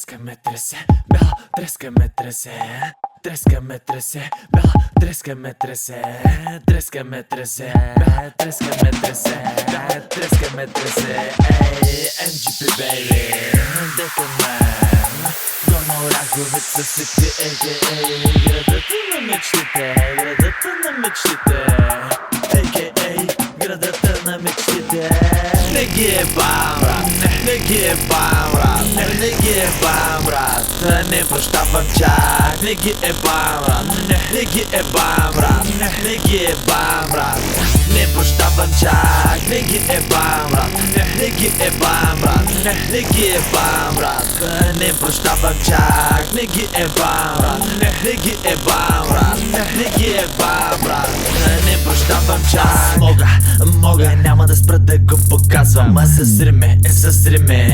Треска ме тресе, бела, треска ме тресе. Треска ме тресе, бела, треска ме тресе. Треска ме тресе, бела, треска ме тресе. Треска ме тресе, ей, MGP baby, дека мен. Горна Оряховица си ти, a.k.a. градът на мечтите, градът на мечтите, a.k.a. градът на мечтите. Не ги ебам, брат, не ги ебам, брат, не ги ебам, брат, не прощавам чак. Не ги ебам, брат, не ги ебам, брат, не ги ебам, брат, не прощавам чак. Не ги ебам, брат, не ги ебам, брат, не ги ебам, брат, не прощавам чак. Не ги ебам, брат, не ги ебам, брат, не ги ебам, брат, не прощавам чак. Мога, няма да спра да го показвам. С рими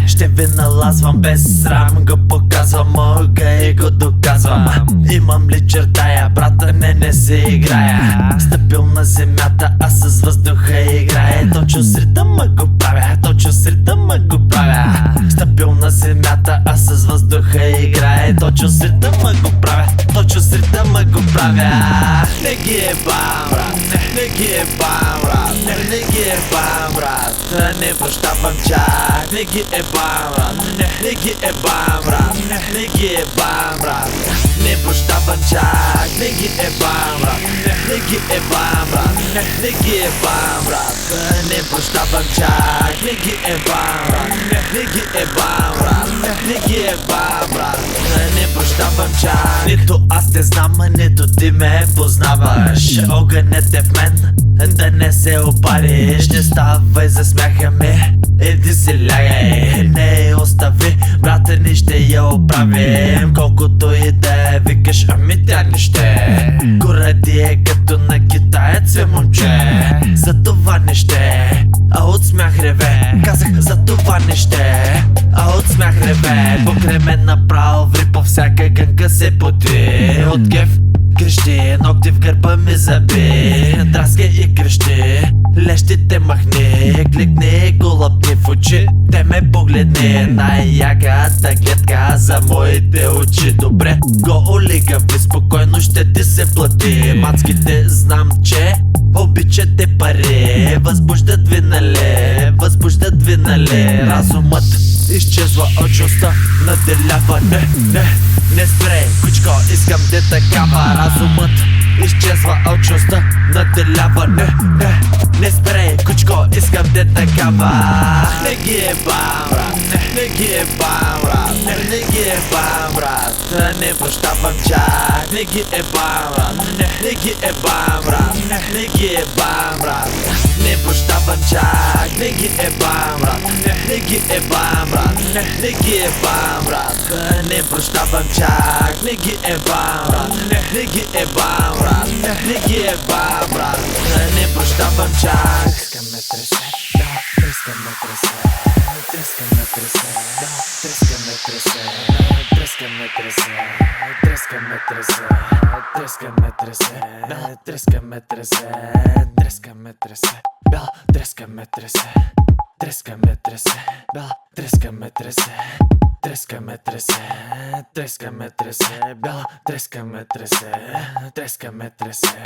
ще ви налазвам без срам. Го показвам, мога и го доказвам. Имам ли чертая, брата, не се играя. Стъпил на земята, а с въздуха играе. Точно с ритъма го правя, точно с ритъма го правя. Стъпил на земята, а с въздуха играе. Точно с ритъма го правя, точно с ритъма го правя. Не ги ебам, брат, не ги ебам, брат, не ги ебам, брат, не прощавам чак. Не ги ебам, брат, не ги ебам, брат, не ги ебам, брат, не прощавам чак. Не ги ебам, брат, не ги ебам, брат, не ги ебам, брат, не прощавам чак. Не ги ебам, брат, не ги ебам, брат, не ги ебам, брат, не прощавам чак. Нито аз те знам, нито ти ме познаваш. Огънят е в мен, да не се опариш. Не ставай за смяха ми, иди си лягай. Не остави, брата, ни ще я оправим. Колкото и да е викаш, ами тя не ще. Горади е като на китаец е момче. За това не ще, а от смях реве. Казах, за това не ще, а от смях реве. Покрай мен направо ври, по всяка гънка се поти. От гев крещи, ногти в гърба ми заби. Драска и крещи, лещите махни. Кликни, голъпни в очи, те ме погледни. Най-яката гледка за моите очи. Добре, го олигави, спокойно ще ти се плати. Мацките знам, че обичате пари. Възбуждат ви, нали, възбуждат ви, нали. Разумът изчезва, очността наделява. Не спрей, кучко, искам те такава. Разумът изчезва, очността наделява. Не спрей, кучко, искам те такава. Не ги ебам, брат, не ги ебам, брат, не ги ебам, брат, не прощавам чак. Не ги ебам, брат, не ги ебам, брат, не ги ебам, брат, не прощавам чак. Не ги ебам, брат, не ги ебам, брат, не ги ебам, брат, не прощавам чак. Не ги ебам, брат, не ги ебам, брат, не ги ебам, брат, не прощавам чак. Треска ме тресе, да, треска ме тресе. Треска ме тресе, да, треска ме тресе. Треска ме тресе, треска ме тресе. Треска ме тресе, да, треска ме тресе. Треска ме тресе, да, треска ме тресе. Треска ме тресе, да, треска ме тресе. Треска ме тресе, треска ме тресе, бела, треска ме тресе. Треска ме тресе.